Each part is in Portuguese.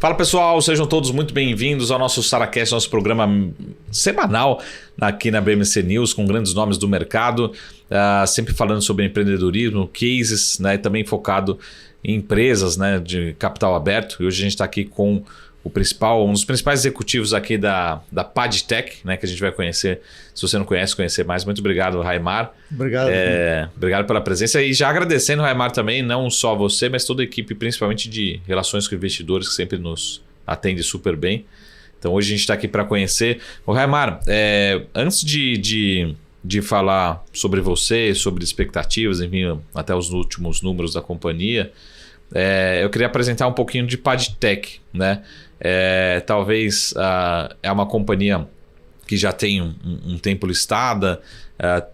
Fala pessoal, sejam todos muito bem-vindos ao nosso SaraCast, nosso programa semanal aqui na BMC News, com grandes nomes do mercado, sempre falando sobre empreendedorismo, cases, né, e também focado em empresas, né, de capital aberto. E hoje a gente está aqui com um dos principais executivos aqui da PadTech, né, que a gente vai conhecer. Se você não conhece, conhecer mais. Muito obrigado, Raimar. Obrigado. Obrigado pela presença. E já agradecendo, Raimar, também, não só você, mas toda a equipe, principalmente de relações com investidores, que sempre nos atende super bem. Então hoje a gente está aqui para conhecer. O Raimar, antes de falar sobre você, sobre expectativas, enfim, até os últimos números da companhia, eu queria apresentar um pouquinho de PadTech, né? Talvez é uma companhia que já tem um tempo listada,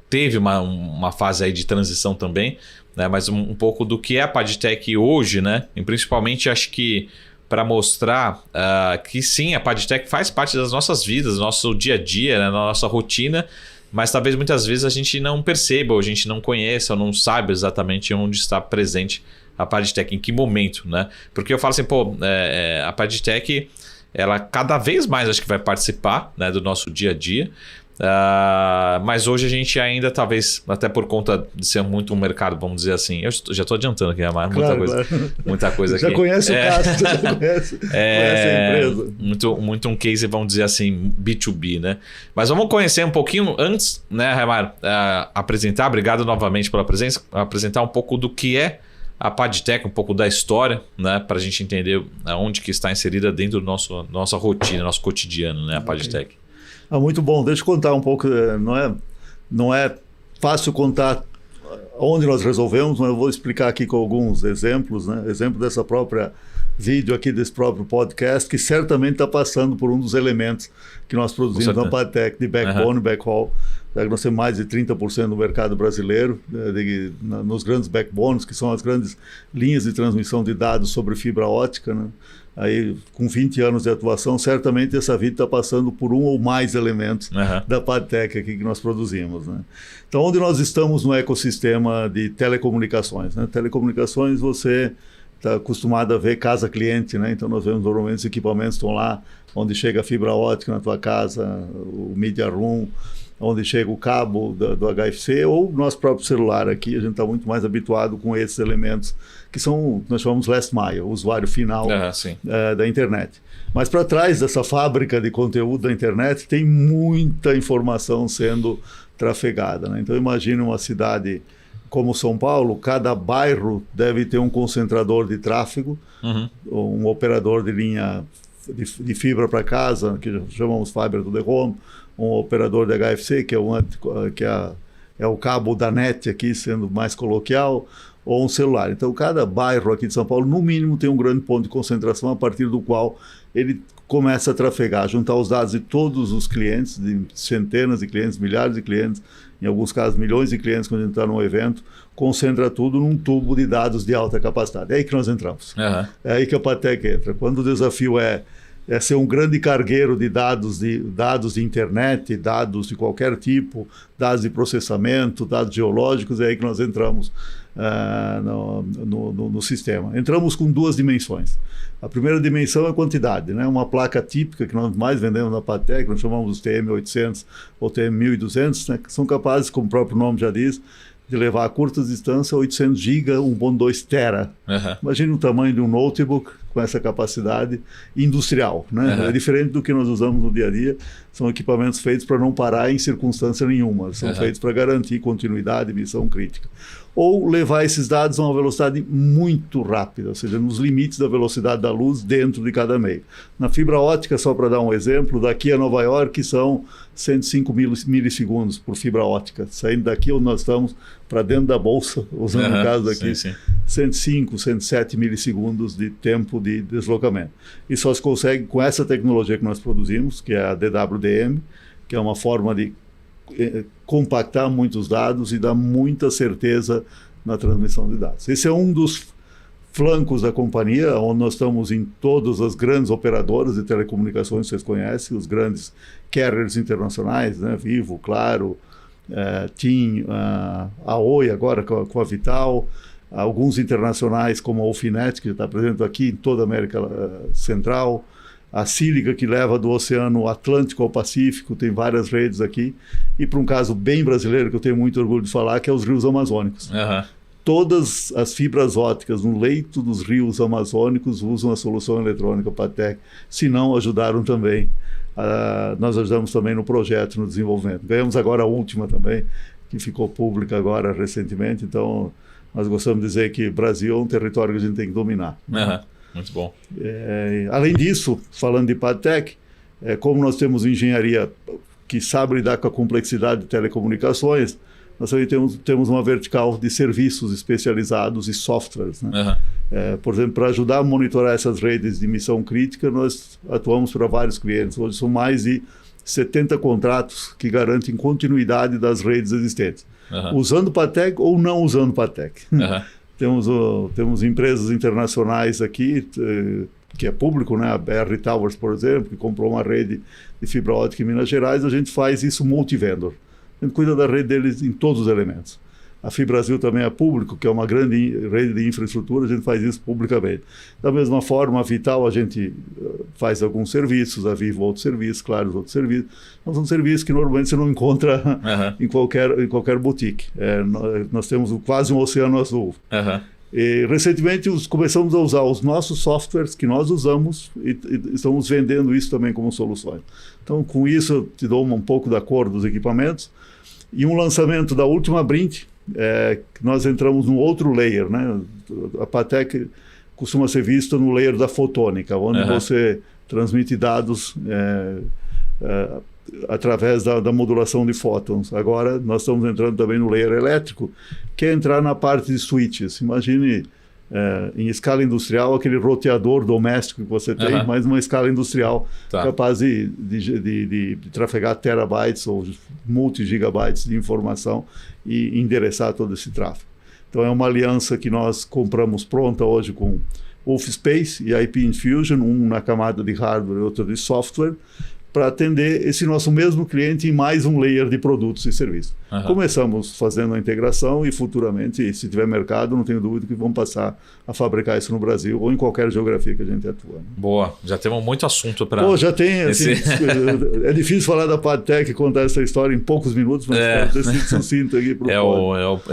teve uma fase aí de transição também, né? Mas um pouco do que é a PadTech hoje, né? E principalmente acho que para mostrar que sim, a PadTech faz parte das nossas vidas, do nosso dia a dia, né? Da nossa rotina, mas talvez muitas vezes a gente não perceba, ou a gente não conheça, ou não sabe exatamente onde está presente a PadTech, em que momento, né? Porque eu falo assim, a PadTech, ela cada vez mais acho que vai participar, né, do nosso dia a dia, mas hoje a gente ainda, talvez, até por conta de ser muito um mercado, vamos dizer assim, eu já estou adiantando aqui, mas muita coisa aqui. Já conhece o caso, já conhece a empresa. Muito um case, vamos dizer assim, B2B, né? Mas vamos conhecer um pouquinho antes, né, Raimar, obrigado novamente pela presença, apresentar um pouco do que é a PadTech, um pouco da história, né, para a gente entender onde que está inserida dentro do nossa rotina, nosso cotidiano, né, a PadTech. Muito bom. Deixa eu contar um pouco. Não é fácil contar onde nós resolvemos, mas eu vou explicar aqui com alguns exemplos, né? Exemplo dessa própria vídeo aqui, desse próprio podcast, que certamente está passando por um dos elementos que nós produzimos na PadTech, de backbone, backhaul. Nós temos mais de 30% do mercado brasileiro nos grandes backbones, que são as grandes linhas de transmissão de dados sobre fibra ótica, né? Aí, com 20 anos de atuação, certamente essa vida está passando por um ou mais elementos da PadTech aqui que nós produzimos, né? Então, onde nós estamos no ecossistema de telecomunicações, né? Telecomunicações, você está acostumado a ver casa-cliente, né? Então, nós vemos normalmente os equipamentos estão lá, onde chega a fibra ótica na tua casa, o media room, onde chega o cabo do HFC, ou nosso próprio celular aqui. A gente está muito mais habituado com esses elementos que são, nós chamamos last mile, o usuário final da internet. Mas para trás dessa fábrica de conteúdo da internet tem muita informação sendo trafegada, né? Então imagine uma cidade como São Paulo, cada bairro deve ter um concentrador de tráfego, um operador de linha de fibra para casa, que chamamos Fiber to the Home, um operador de HFC, que é o cabo da net aqui, sendo mais coloquial, ou um celular. Então, cada bairro aqui de São Paulo, no mínimo, tem um grande ponto de concentração a partir do qual ele começa a trafegar, juntar os dados de todos os clientes, de centenas de clientes, milhares de clientes, em alguns casos milhões de clientes quando a gente está num evento, concentra tudo num tubo de dados de alta capacidade. É aí que nós entramos. É aí que a PadTech entra. Quando o desafio é ser um grande cargueiro de dados de internet, dados de qualquer tipo, dados de processamento, dados geológicos, é aí que nós entramos no sistema. Entramos com duas dimensões. A primeira dimensão é a quantidade, né? Uma placa típica que nós mais vendemos na PadTech, nós chamamos os TM800 ou TM1200, né? Que são capazes, como o próprio nome já diz, de levar a curtas distâncias 800 GB, 1.2 tera. Imagine o tamanho de um notebook com essa capacidade industrial, né? É diferente do que nós usamos no dia a dia. São equipamentos feitos para não parar em circunstância nenhuma. São feitos para garantir continuidade e missão crítica. Ou levar esses dados a uma velocidade muito rápida, ou seja, nos limites da velocidade da luz dentro de cada meio. Na fibra ótica, só para dar um exemplo, daqui a Nova York são 105 milissegundos por fibra ótica. Saindo daqui onde nós estamos para dentro da bolsa, usando o caso daqui, 105, 107 milissegundos de tempo de deslocamento. E só se consegue com essa tecnologia que nós produzimos, que é a DWDM, que é uma forma de compactar muitos dados e dar muita certeza na transmissão de dados. Esse é um dos flancos da companhia, onde nós estamos em todas as grandes operadoras de telecomunicações que vocês conhecem, os grandes carriers internacionais, né? Vivo, Claro, TIM, a Oi agora com a Vital, alguns internacionais como a Ufinet, que está presente aqui em toda a América Central, a Sílica, que leva do Oceano Atlântico ao Pacífico, tem várias redes aqui, e para um caso bem brasileiro, que eu tenho muito orgulho de falar, que é os rios amazônicos. Todas as fibras ópticas no leito dos rios amazônicos usam a solução eletrônica Pattec, se não ajudaram também. Nós ajudamos também no projeto, no desenvolvimento. Ganhamos agora a última também, que ficou pública agora recentemente, então nós gostamos de dizer que o Brasil é um território que a gente tem que dominar. Muito bom. Além disso, falando de Pattec, como nós temos engenharia que sabe lidar com a complexidade de telecomunicações, nós também temos uma vertical de serviços especializados e softwares. Né? Por exemplo, para ajudar a monitorar essas redes de missão crítica, nós atuamos para vários clientes. Hoje são mais de 70 contratos que garantem continuidade das redes existentes, usando Pattec ou não usando Pattec. Temos empresas internacionais aqui, que é público, né? A BR Towers, por exemplo, que comprou uma rede de fibra ótica em Minas Gerais. A gente faz isso multivendor. A gente cuida da rede deles em todos os elementos. A FIBrasil também é público, que é uma grande rede de infraestrutura, a gente faz isso publicamente. Da mesma forma, a Vital, a gente faz alguns serviços, a Vivo outros serviços, Claro outros serviços. Então, são serviços que normalmente você não encontra em qualquer boutique. Nós temos quase um oceano azul. E recentemente começamos a usar os nossos softwares que nós usamos e estamos vendendo isso também como soluções. Então, com isso, eu te dou um pouco da cor dos equipamentos. E um lançamento da última Brint, nós entramos num outro layer, né? A Pattec costuma ser vista no layer da fotônica, onde você transmite dados através da modulação de fótons. Agora nós estamos entrando também no layer elétrico, que é entrar na parte de switches. Imagine em escala industrial aquele roteador doméstico que você tem, mas uma escala industrial capaz de trafegar terabytes ou multi-gigabytes de informação e endereçar todo esse tráfego. Então é uma aliança que nós compramos pronta hoje com UlfSpace e IP Infusion, um na camada de hardware e outro de software, para atender esse nosso mesmo cliente em mais um layer de produtos e serviços. Começamos fazendo a integração e futuramente, se tiver mercado, não tenho dúvida que vão passar a fabricar isso no Brasil ou em qualquer geografia que a gente atua. Né? Boa, já temos muito assunto para... Já tem, assim, é difícil falar da Pattec e contar essa história em poucos minutos, mas quero ter sido sucinto aqui para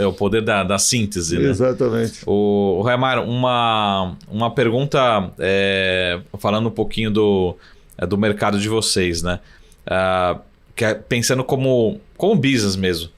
o poder da síntese. Né? Exatamente. O Raimar, uma pergunta falando um pouquinho do mercado de vocês, né? Pensando como business mesmo.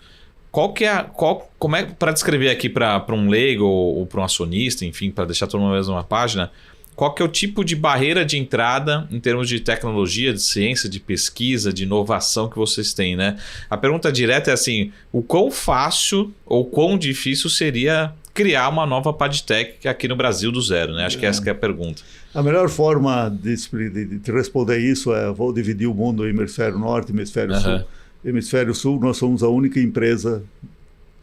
Como é para descrever aqui para um leigo ou para um acionista, enfim, para deixar todo mundo na mesma página, qual que é o tipo de barreira de entrada em termos de tecnologia, de ciência, de pesquisa, de inovação que vocês têm, né? A pergunta direta é assim, o quão fácil ou quão difícil seria criar uma nova Pattec aqui no Brasil do zero, né? Acho que essa que é a pergunta. A melhor forma de responder isso vou dividir o mundo em hemisfério norte e hemisfério sul. Hemisfério sul, nós somos a única empresa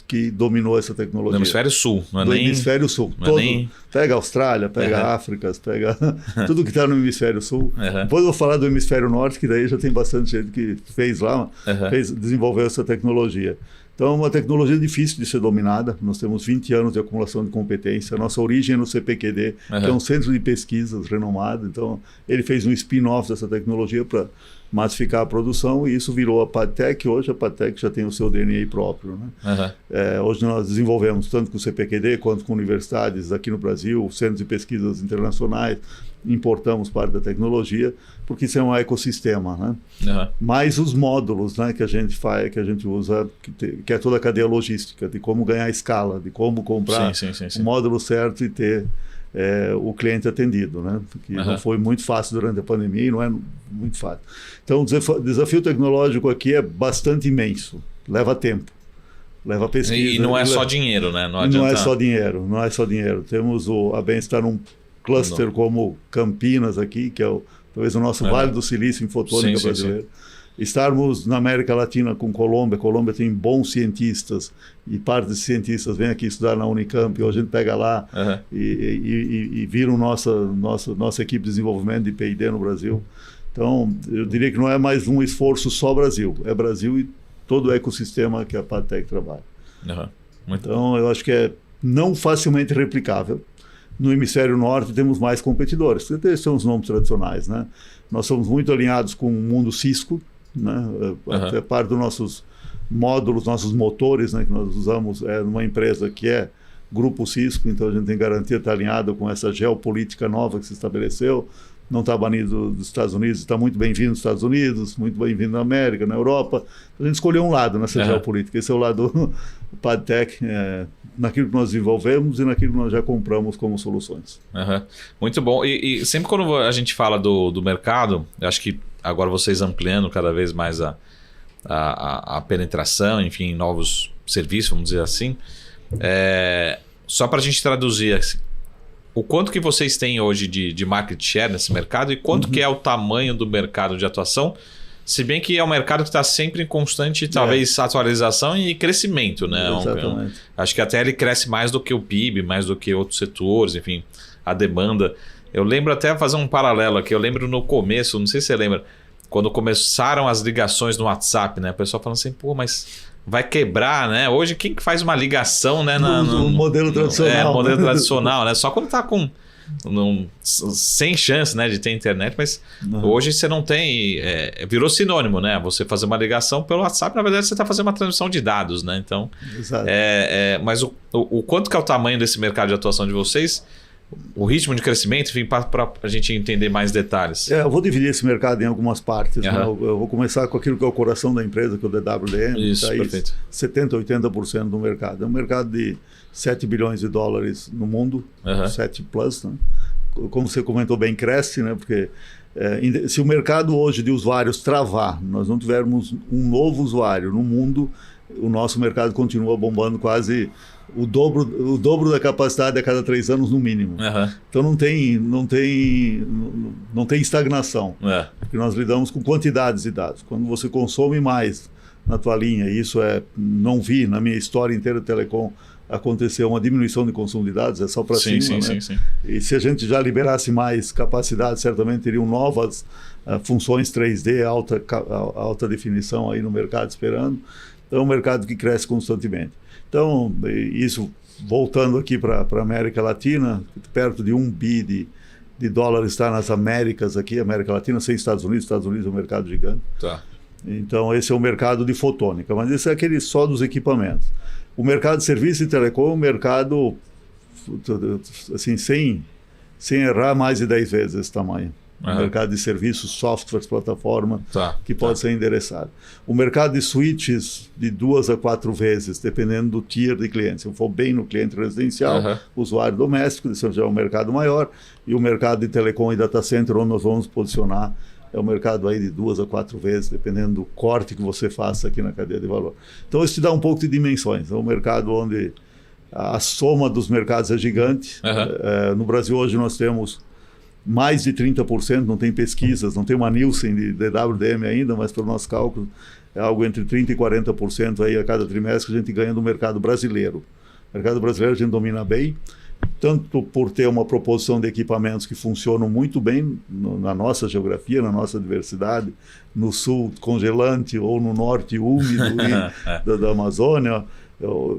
que dominou essa tecnologia. No hemisfério sul, não é do nem... hemisfério sul. Pega a Austrália, pega a África, pega tudo que está no hemisfério sul. Depois eu vou falar do hemisfério norte, que daí já tem bastante gente que fez lá, desenvolveu essa tecnologia. Então, é uma tecnologia difícil de ser dominada. Nós temos 20 anos de acumulação de competência. A nossa origem é no CPQD, que é um centro de pesquisas renomado. Então, ele fez um spin-off dessa tecnologia para massificar a produção e isso virou a Pattec. Hoje, a Pattec já tem o seu DNA próprio. Né? Hoje, nós desenvolvemos tanto com o CPQD quanto com universidades aqui no Brasil, centros de pesquisas internacionais. Importamos parte da tecnologia, porque isso é um ecossistema, né? Mais os módulos, né, que a gente faz, que a gente usa, que é toda a cadeia logística, de como ganhar escala, de como comprar o módulo certo e ter o cliente atendido, né? Que não foi muito fácil durante a pandemia e não é muito fácil. Então, o desafio tecnológico aqui é bastante imenso, leva tempo, leva pesquisa. E não é só dinheiro, né? Não é só dinheiro. Temos a Bem-Estar num cluster como Campinas aqui, que é talvez o nosso Vale do Silício em fotônica brasileira. Estarmos na América Latina com Colômbia. Colômbia tem bons cientistas e parte desses cientistas vêm aqui estudar na Unicamp, ou a gente pega lá e viram nossa equipe de desenvolvimento de P&D no Brasil. Então, eu diria que não é mais um esforço só Brasil, é Brasil e todo o ecossistema que a Pattec trabalha. Então, eu acho que não facilmente replicável. No hemisfério norte temos mais competidores, esses são os nomes tradicionais, né? Nós somos muito alinhados com o mundo Cisco, né? Até parte dos nossos módulos, nossos motores, né, que nós usamos numa empresa que é Grupo Cisco, então a gente tem garantia de estar alinhado com essa geopolítica nova que se estabeleceu. Não está banido dos Estados Unidos, está muito bem-vindo nos Estados Unidos, muito bem-vindo na América, na Europa. A gente escolheu um lado nessa geopolítica. Esse é o lado do PadTech, naquilo que nós desenvolvemos e naquilo que nós já compramos como soluções. Muito bom. E sempre quando a gente fala do mercado, eu acho que agora vocês ampliando cada vez mais a penetração, enfim, novos serviços, vamos dizer assim, só para a gente traduzir assim, o quanto que vocês têm hoje de market share nesse mercado e quanto que é o tamanho do mercado de atuação, se bem que é um mercado que está sempre em constante, talvez, atualização e crescimento, né? Exatamente. Acho que até ele cresce mais do que o PIB, mais do que outros setores, enfim, a demanda. Eu lembro até fazer um paralelo aqui, eu lembro no começo, não sei se você lembra, quando começaram as ligações no WhatsApp, né? O pessoal falando assim, pô, mas vai quebrar, né? Hoje, quem que faz uma ligação, né? No modelo tradicional. Modelo tradicional, né? Só quando tá sem chance, né, de ter internet, mas hoje você não tem... virou sinônimo, né? Você fazer uma ligação pelo WhatsApp, na verdade, você está fazendo uma transmissão de dados, né? Então, mas o quanto que é o tamanho desse mercado de atuação de vocês... O ritmo de crescimento, enfim, para a gente entender mais detalhes. Eu vou dividir esse mercado em algumas partes. Né? Eu vou começar com aquilo que é o coração da empresa, que é o DWDM. Isso, perfeito. 70%, 80% do mercado. É um mercado de 7 bilhões de dólares no mundo, 7 plus. Né? Como você comentou bem, cresce, né? Porque se o mercado hoje de usuários travar, nós não tivermos um novo usuário no mundo, o nosso mercado continua bombando quase... O dobro da capacidade a cada 3 anos no mínimo. Então não tem estagnação. Porque nós lidamos com quantidades de dados. Quando você consome mais na tua linha, e isso não vi na minha história inteira de telecom acontecer uma diminuição de consumo de dados, é só para cima. Sim. E se a gente já liberasse mais capacidade, certamente teriam novas funções 3D, alta definição aí no mercado esperando. Então é um mercado que cresce constantemente. Então, isso voltando aqui para a América Latina, perto de 1 bi de dólares está nas Américas aqui, América Latina, sem Estados Unidos é um mercado gigante. Então, esse é o mercado de fotônica, mas esse é aquele só dos equipamentos. O mercado de serviço e telecom é um mercado, assim, sem errar, mais de 10 vezes esse tamanho. O mercado de serviços, softwares, plataforma, que pode ser endereçado. O mercado de switches, de 2 a 4 vezes, dependendo do tier de cliente. Se eu for bem no cliente residencial, usuário doméstico, isso já é um mercado maior. E o mercado de telecom e data center, onde nós vamos posicionar, é um mercado aí de 2 a 4 vezes, dependendo do corte que você faça aqui na cadeia de valor. Então, isso te dá um pouco de dimensões. É um mercado onde a soma dos mercados é gigante. No Brasil, hoje, nós temos... mais de 30%, não tem pesquisas, não tem uma Nielsen de DWDM ainda, mas pelo nosso cálculo é algo entre 30% e 40% aí a cada trimestre que a gente ganha do mercado brasileiro. O mercado brasileiro a gente domina bem, tanto por ter uma proposição de equipamentos que funcionam muito bem na nossa geografia, na nossa diversidade, no sul congelante ou no norte úmido da Amazônia,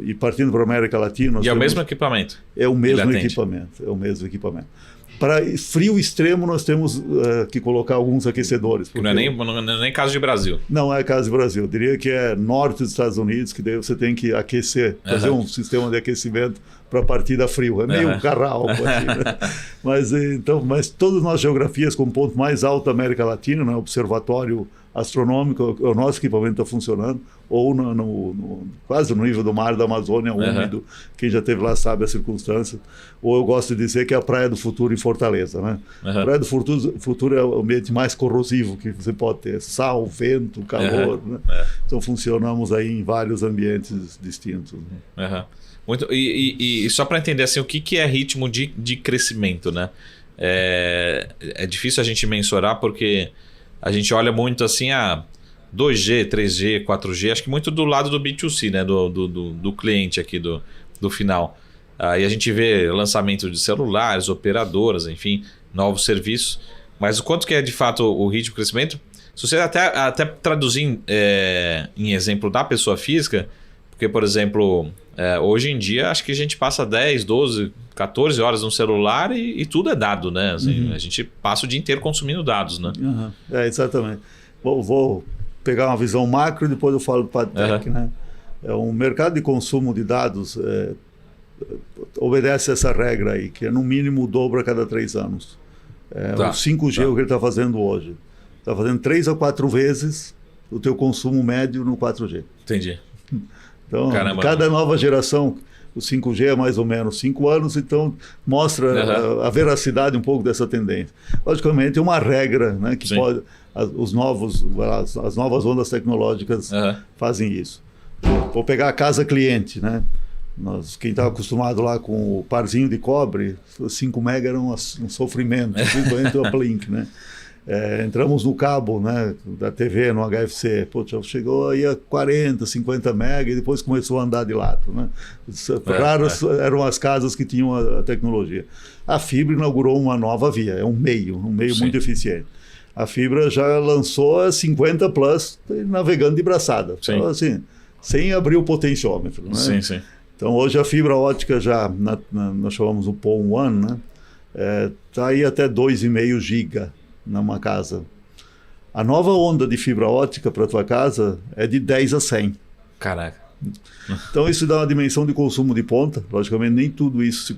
e partindo para a América Latina... E é o mesmo equipamento? É o mesmo equipamento. Para frio extremo, nós temos que colocar alguns aquecedores. Não é nem caso de Brasil. Não é caso de Brasil. Eu diria que é norte dos Estados Unidos, que daí você tem que aquecer, fazer um sistema de aquecimento para partida frio. É meio carral. Né? Mas todas as nossas geografias, com o ponto mais alto da América Latina, né, observatório astronômico, o nosso equipamento está funcionando, ou quase no nível do mar da Amazônia, úmido, quem já esteve lá sabe as circunstâncias, ou eu gosto de dizer que é a Praia do Futuro em Fortaleza. Né? A Praia do Futuro é o ambiente mais corrosivo que você pode ter, sal, vento, calor. Né? Então funcionamos aí em vários ambientes distintos. Né? Muito, e só para entender assim, o que é ritmo de crescimento, né? É difícil a gente mensurar porque a gente olha muito assim a 2G, 3G, 4G, acho que muito do lado do B2C, né? do cliente aqui, do final. Aí a gente vê lançamento de celulares, operadoras, enfim, novos serviços. Mas o quanto que é de fato o ritmo de crescimento? Se você até traduzir em exemplo da pessoa física, Porque, por exemplo, hoje em dia acho que a gente passa 10, 12, 14 horas no celular e tudo é dado, né? Assim, a gente passa o dia inteiro consumindo dados, né? Exatamente. Vou pegar uma visão macro e depois eu falo do PadTech, né? Um mercado de consumo de dados obedece essa regra aí, que é no mínimo o dobro a cada 3 anos. O 5G, o que ele está fazendo hoje. Está fazendo 3 a 4 vezes o teu consumo médio no 4G. Entendi. Então, cada nova geração, o 5G é mais ou menos 5 anos, então mostra a veracidade um pouco dessa tendência. Logicamente, é uma regra, né, que pode, as novas ondas tecnológicas fazem isso. Vou pegar a casa cliente, né? Quem estava acostumado lá com o parzinho de cobre, 5 mega era um sofrimento, principalmente o uplink, né? Entramos no cabo, né, da TV, no HFC, chegou aí a 40, 50 mega e depois começou a andar de lado, né? Raras eram as casas que tinham a tecnologia. A fibra inaugurou uma nova via, é um meio muito eficiente. A fibra já lançou a 50 plus navegando de braçada, então, assim, sem abrir o potenciômetro, né? Sim. Então hoje a fibra ótica já, nós chamamos o PON One, né? Tá aí até 2,5 giga numa casa. A nova onda de fibra ótica para tua casa é de 10 a 100. Caraca. Então isso dá uma dimensão de consumo de ponta. Logicamente nem tudo isso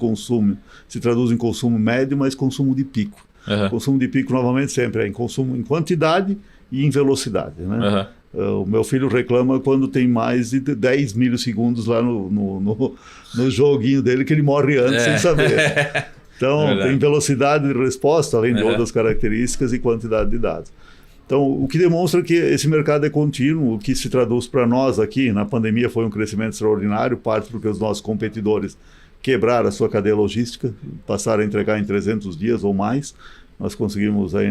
se traduz em consumo médio, mas consumo de pico. Consumo de pico novamente sempre é em consumo em quantidade e em velocidade, né? O meu filho reclama quando tem mais de 10 milissegundos lá no joguinho dele, que ele morre antes sem saber. Então, tem velocidade de resposta, além de outras características e quantidade de dados. Então, o que demonstra que esse mercado é contínuo, o que se traduz para nós aqui, na pandemia foi um crescimento extraordinário, parte porque os nossos competidores quebraram a sua cadeia logística, passaram a entregar em 300 dias ou mais. Nós conseguimos aí,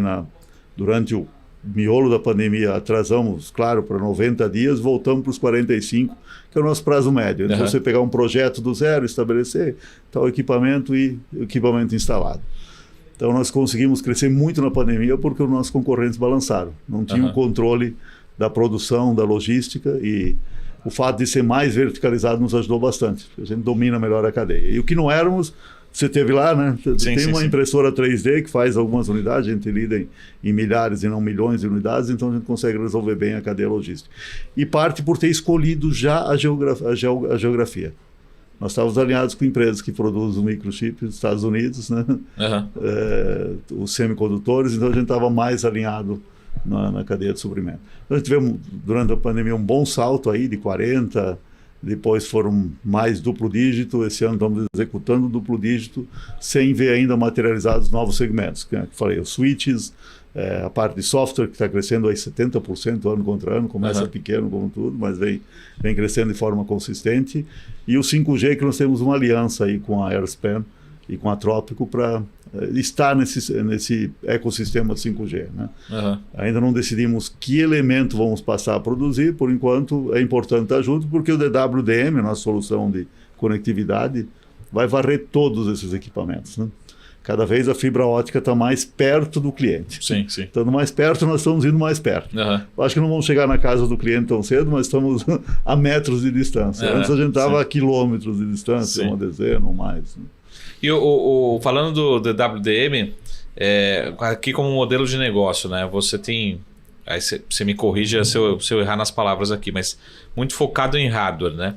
durante o miolo da pandemia, atrasamos, claro, para 90 dias, voltamos para os 45, que é o nosso prazo médio. Então, você pegar um projeto do zero, estabelecer tal equipamento e equipamento instalado. Então, nós conseguimos crescer muito na pandemia porque os nossos concorrentes balançaram. Não tinham controle da produção, da logística, e o fato de ser mais verticalizado nos ajudou bastante. A gente domina melhor a cadeia. E o que não éramos... Você teve lá, né? Tem uma impressora 3D que faz algumas unidades, a gente lida em milhares e não milhões de unidades, então a gente consegue resolver bem a cadeia logística. E parte por ter escolhido já a geografia. Nós estávamos alinhados com empresas que produzem microchips nos Estados Unidos, né? Os semicondutores, então a gente estava mais alinhado na cadeia de suprimento. Então a gente tivemos, durante a pandemia, um bom salto aí de 40%, depois foram mais duplo dígito, esse ano estamos executando duplo dígito, sem ver ainda materializados novos segmentos. Que falei, os switches, a parte de software que está crescendo aí 70% ano contra ano, começa pequeno como tudo, mas vem crescendo de forma consistente. E o 5G, que nós temos uma aliança aí com a Airspan e com a Trópico para estar nesse ecossistema 5G, né? Ainda não decidimos que elemento vamos passar a produzir, por enquanto é importante estar junto, porque o DWDM, nossa solução de conectividade, vai varrer todos esses equipamentos, né? Cada vez a fibra ótica está mais perto do cliente. Sim. Estando mais perto, nós estamos indo mais perto. Acho que não vamos chegar na casa do cliente tão cedo, mas estamos a metros de distância. Antes a gente estava a quilômetros de distância, uma dezena ou mais, né? E falando do WDM, aqui como modelo de negócio, né? Você tem... Aí você me corrija se eu errar nas palavras aqui, mas muito focado em hardware, né?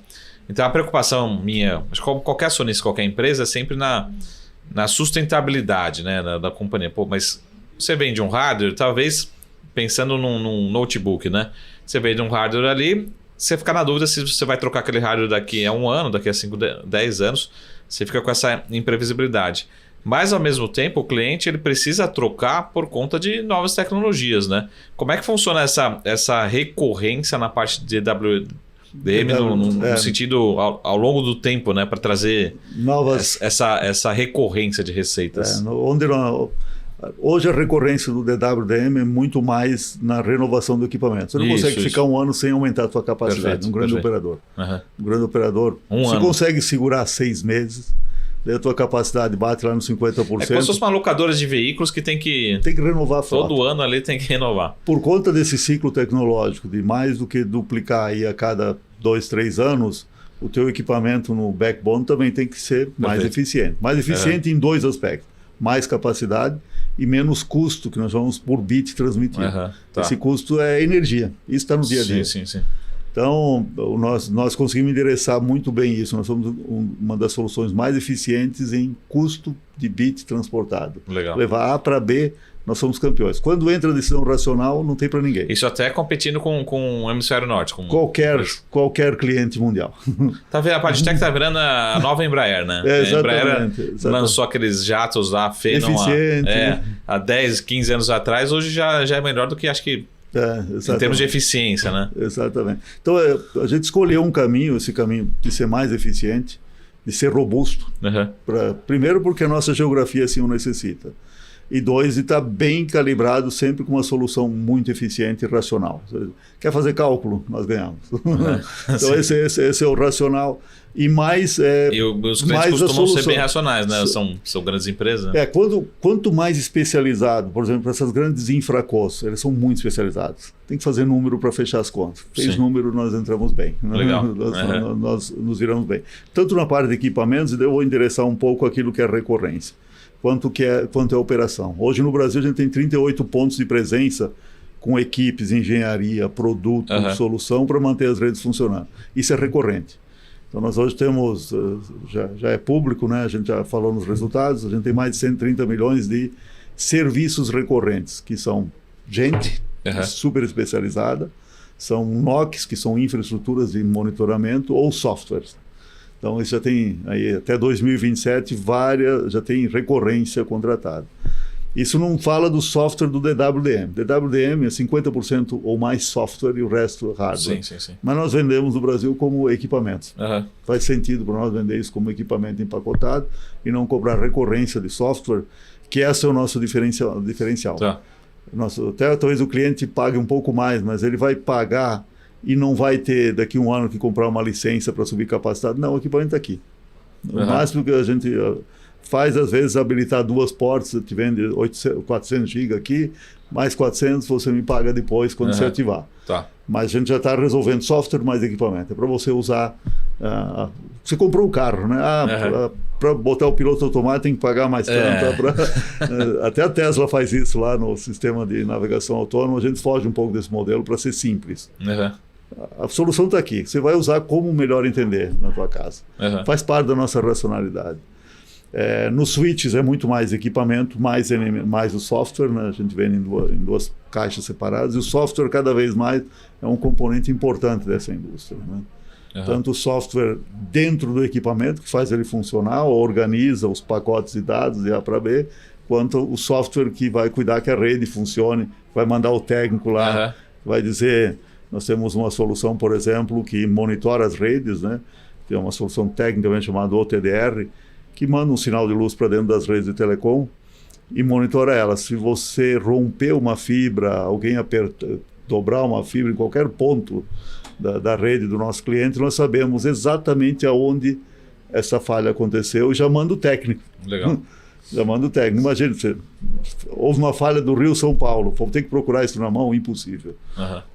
Então a preocupação minha, acho que qualquer acionista, qualquer empresa, é sempre na sustentabilidade, né, da companhia. Mas você vende um hardware, talvez pensando num notebook, né? Você vende um hardware ali, você fica na dúvida se você vai trocar aquele hardware daqui a 1 ano, daqui a 5, 10 anos. Você fica com essa imprevisibilidade. Mas, ao mesmo tempo, o cliente ele precisa trocar por conta de novas tecnologias, né? Como é que funciona essa recorrência na parte de WDM no sentido ao longo do tempo, né? Para trazer essa recorrência de receitas. Hoje a recorrência do DWDM é muito mais na renovação do equipamento. Você não consegue ficar 1 ano sem aumentar a sua capacidade, num grande operador. Um grande operador, você consegue segurar 6 meses, daí a tua capacidade bate lá nos 50%. É como se fossem locadoras de veículos que tem que renovar a frota. Todo ano ali tem que renovar. Por conta desse ciclo tecnológico, de mais do que duplicar aí a cada 2, 3 anos, o teu equipamento no backbone também tem que ser mais eficiente. Mais eficiente em 2 aspectos. Mais capacidade e menos custo, que nós chamamos por bit transmitido. Esse custo é energia. Isso está no dia a dia. Sim. Então, nós conseguimos endereçar muito bem isso. Nós somos uma das soluções mais eficientes em custo de bit transportado. Legal. Levar A para B, nós somos campeões. Quando entra a decisão racional, não tem para ninguém. Isso até competindo com o Hemisfério Norte. Com qualquer cliente mundial. Tá vendo? A Pagitec está virando a nova Embraer, né? Exatamente, a Embraer lançou aqueles jatos lá, há 10, 15 anos atrás. Hoje já é melhor do que, acho que, em termos de eficiência, né? Exatamente. Então, a gente escolheu esse caminho de ser mais eficiente, de ser robusto. Primeiro, porque a nossa geografia assim o necessita. E 2, de estar bem calibrado sempre com uma solução muito eficiente e racional. Quer fazer cálculo? Nós ganhamos. Então, esse é o racional. E mais... e os clientes costumam ser bem racionais, né? São grandes empresas. Né? Quanto mais especializado, por exemplo, essas grandes infracos, eles são muito especializados. Tem que fazer número para fechar as contas. Fez número, nós entramos bem. Legal. Nós nos viramos bem. Tanto na parte de equipamentos, eu vou endereçar um pouco aquilo que é recorrência. Quanto é operação. Hoje no Brasil a gente tem 38 pontos de presença com equipes, engenharia, produto, solução para manter as redes funcionando. Isso é recorrente. Então nós hoje temos, já é público, né? A gente já falou nos resultados, a gente tem mais de 130 milhões de serviços recorrentes, que são gente super especializada, são NOCs, que são infraestruturas de monitoramento, ou softwares. Então, isso já tem, aí, até 2027, já tem recorrência contratada. Isso não fala do software do DWDM. DWDM é 50% ou mais software e o resto hardware. Sim. Mas nós vendemos no Brasil como equipamentos. Faz sentido para nós vender isso como equipamento empacotado e não cobrar recorrência de software, que esse é o nosso diferencial. Até talvez o cliente pague um pouco mais, mas ele vai pagar e não vai ter daqui a um ano que comprar uma licença para subir capacidade. Não, o equipamento está aqui. O máximo que a gente faz, às vezes, habilitar 2 portas, te vende 400 GB aqui, mais 400 você me paga depois quando você ativar. Mas a gente já está resolvendo software mais equipamento. É para você usar... você comprou um carro, né? Para botar o piloto automático tem que pagar mais tanto. Até a Tesla faz isso lá no sistema de navegação autônoma. A gente foge um pouco desse modelo para ser simples. A solução está aqui. Você vai usar como melhor entender na tua casa. Faz parte da nossa racionalidade. Nos switches é muito mais equipamento, mais o software, né? A gente vende em 2 caixas separadas. E o software, cada vez mais, é um componente importante dessa indústria, né? Tanto o software dentro do equipamento, que faz ele funcionar, organiza os pacotes de dados de A para B, quanto o software que vai cuidar que a rede funcione, vai mandar o técnico lá, vai dizer... Nós temos uma solução, por exemplo, que monitora as redes, né? Tem uma solução tecnicamente chamada OTDR, que manda um sinal de luz para dentro das redes de telecom e monitora elas. Se você romper uma fibra, alguém dobrar uma fibra em qualquer ponto da rede do nosso cliente, nós sabemos exatamente aonde essa falha aconteceu e já manda o técnico. Legal. Já manda o técnico. Imagina, houve uma falha do Rio-São Paulo, vamos ter que procurar isso na mão? Impossível.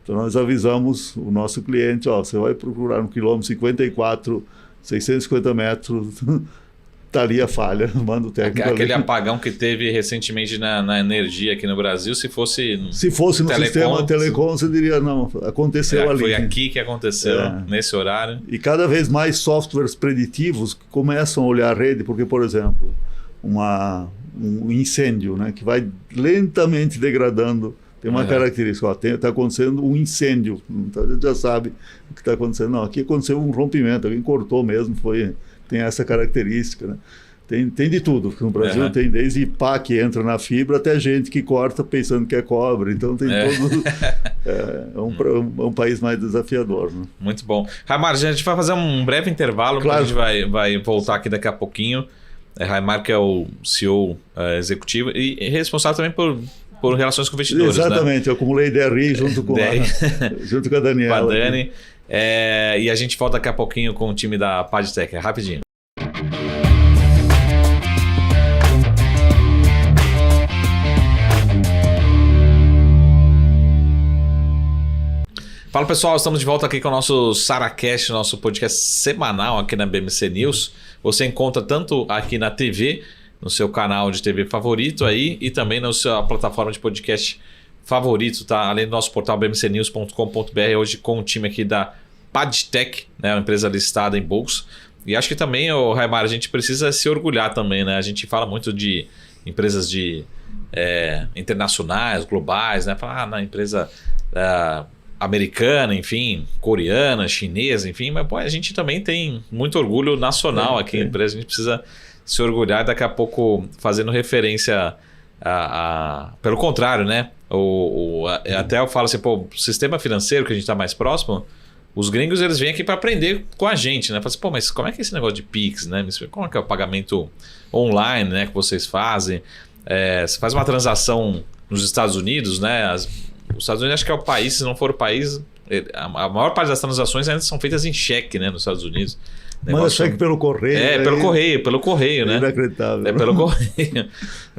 Então nós avisamos o nosso cliente, você vai procurar no quilômetro 54, 650 metros, está ali a falha, manda o técnico. Aquele apagão que teve recentemente na energia aqui no Brasil, se fosse no sistema telecom, você diria, não, aconteceu ali. Foi aqui que aconteceu, nesse horário. E cada vez mais softwares preditivos começam a olhar a rede, porque, por exemplo, um incêndio, né, que vai lentamente degradando, tem uma característica, está acontecendo um incêndio, então a gente já sabe o que está acontecendo. Não, aqui aconteceu um rompimento, alguém cortou mesmo, tem essa característica, né? Tem de tudo, porque no Brasil tem desde pá que entra na fibra até gente que corta pensando que é cobre, então tem todo... É um país mais desafiador, né? Muito bom. Raimar, a gente vai fazer um breve intervalo, claro. A gente vai voltar aqui daqui a pouquinho. Raimar, que é o CEO executivo e responsável também por relações com investidores. Exatamente, né? Eu acumulei DRI junto com a Daniela. Com a Dani. E a gente volta daqui a pouquinho com o time da Pagitec. Rapidinho. Fala pessoal, estamos de volta aqui com o nosso SaraCast, nosso podcast semanal aqui na BMC News. Você encontra tanto aqui na TV, no seu canal de TV favorito aí, e também na sua plataforma de podcast favorito, tá? Além do nosso portal bmcnews.com.br, hoje com o time aqui da Padtech, né? Uma empresa listada em bolsa. E acho que também, Raimar, a gente precisa se orgulhar também, né? A gente fala muito de empresas internacionais, globais, né? Fala, na empresa americana, enfim, coreana, chinesa, enfim, mas pô, a gente também tem muito orgulho nacional aqui na empresa, a gente precisa se orgulhar, daqui a pouco fazendo referência pelo contrário, né? Até eu falo assim, pô, o sistema financeiro que a gente está mais próximo, os gringos eles vêm aqui para aprender com a gente, né? Fala assim, pô, mas como é que é esse negócio de Pix, né? Como é que é o pagamento online, né, que vocês fazem? Você faz uma transação nos Estados Unidos, né? Os Estados Unidos acho que é o país, se não for o país, a maior parte das transações ainda são feitas em cheque, né, nos Estados Unidos. Manda cheque pelo correio. Pelo correio, né? Inacreditável. Pelo correio.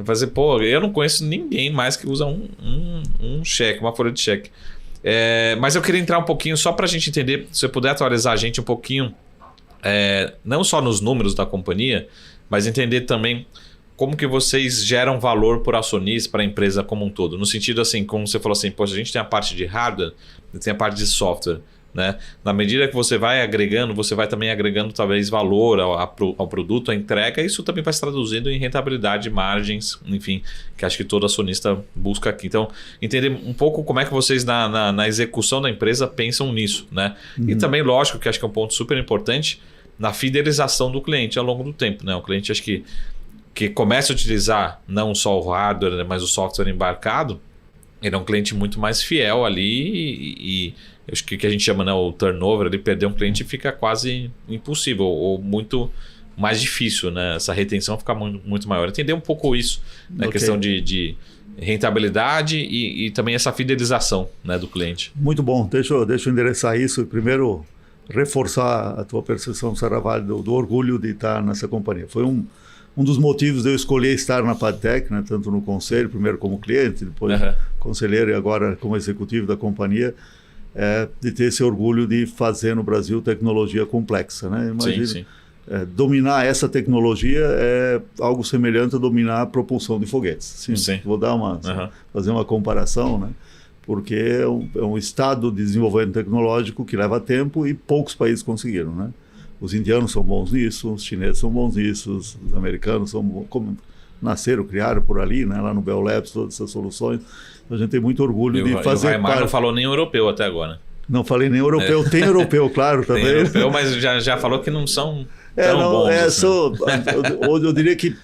Fazer, pô, eu não conheço ninguém mais que usa um cheque, uma folha de cheque. Mas eu queria entrar um pouquinho, só para a gente entender, se você puder atualizar a gente um pouquinho, não só nos números da companhia, mas entender também como que vocês geram valor por acionista para a empresa como um todo. No sentido assim, como você falou assim, poxa, a gente tem a parte de hardware e tem a parte de software. Né? Na medida que você vai agregando, você vai também agregando talvez valor ao produto, à entrega, isso também vai se traduzindo em rentabilidade, margens, enfim, que acho que todo acionista busca aqui. Então, entender um pouco como é que vocês na execução da empresa pensam nisso, né? E também, lógico, que acho que é um ponto super importante na fidelização do cliente ao longo do tempo, né? O cliente acho que começa a utilizar não só o hardware, né, mas o software embarcado, ele é um cliente muito mais fiel ali e acho que a gente chama, né, o turnover, ele perder um cliente fica quase impossível ou muito mais difícil, né? Essa retenção fica muito maior. Entender um pouco isso, né? Okay. Questão de rentabilidade e também essa fidelização, né, do cliente. Muito bom. Deixa eu endereçar isso e primeiro reforçar a tua percepção, Saravalho, do orgulho de estar nessa companhia. Foi um dos motivos de eu escolher estar na Padtech, né? Tanto no conselho, primeiro como cliente, depois conselheiro e agora como executivo da companhia, de ter esse orgulho de fazer no Brasil tecnologia complexa, né? Imagina, sim. Dominar essa tecnologia é algo semelhante a dominar a propulsão de foguetes. Sim. Vou dar fazer uma comparação, né? Porque é um estado de desenvolvimento tecnológico que leva tempo e poucos países conseguiram, né? Os indianos são bons nisso, os chineses são bons nisso, os americanos são bons, como nasceram, criaram por ali, né? Lá no Bell Labs, todas essas soluções. A gente tem muito orgulho de fazer. O Raimar não falou nem europeu até agora. Não falei nem europeu. Tem europeu, claro, também. Tem europeu, mas já falou que não são tão bons. Assim. Eu diria que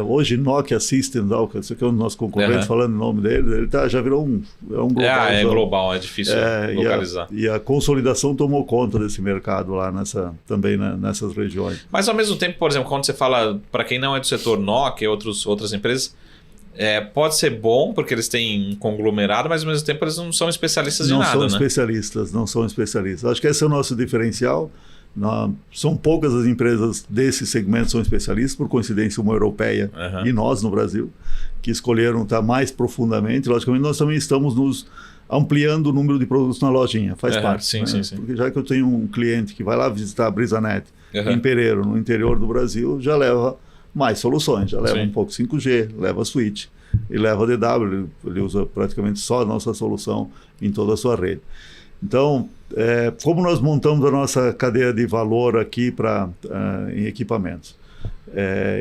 hoje Nokia Systems, esse aqui é um dos nossos concorrentes, falando o nome dele, ele já virou um global. É global, é difícil localizar. E a consolidação tomou conta desse mercado lá também nessas regiões. Mas ao mesmo tempo, por exemplo, quando você fala, para quem não é do setor Nokia e outras empresas, pode ser bom porque eles têm um conglomerado, mas ao mesmo tempo eles não são especialistas de nada, né? Não são especialistas. Acho que esse é o nosso diferencial. São poucas as empresas desse segmento que são especialistas, por coincidência uma europeia e nós no Brasil, que escolheram estar mais profundamente. Logicamente nós também estamos nos ampliando o número de produtos na lojinha, faz parte. Sim. Porque já que eu tenho um cliente que vai lá visitar a Brisanet em Pereiro, no interior do Brasil, já leva mais soluções, já leva um pouco 5G, leva switch e leva DW, ele usa praticamente só a nossa solução em toda a sua rede. Então, como nós montamos a nossa cadeia de valor aqui em equipamentos?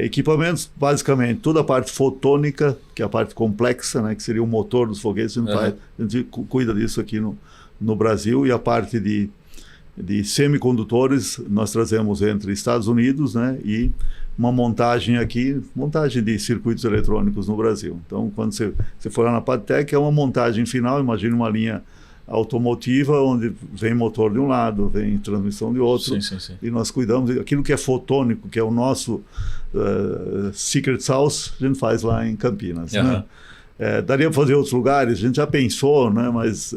Equipamentos, basicamente, toda a parte fotônica, que é a parte complexa, né, que seria o motor dos foguetes, a gente cuida disso aqui no Brasil, e a parte de semicondutores nós trazemos entre Estados Unidos, né, e uma montagem de circuitos eletrônicos no Brasil. Então, quando você for lá na Padtech, é uma montagem final, imagine uma linha automotiva, onde vem motor de um lado, vem transmissão de outro, e nós cuidamos aquilo que é fotônico, que é o nosso secret sauce, a gente faz lá em Campinas. Né? Daria para fazer em outros lugares, a gente já pensou, né? Mas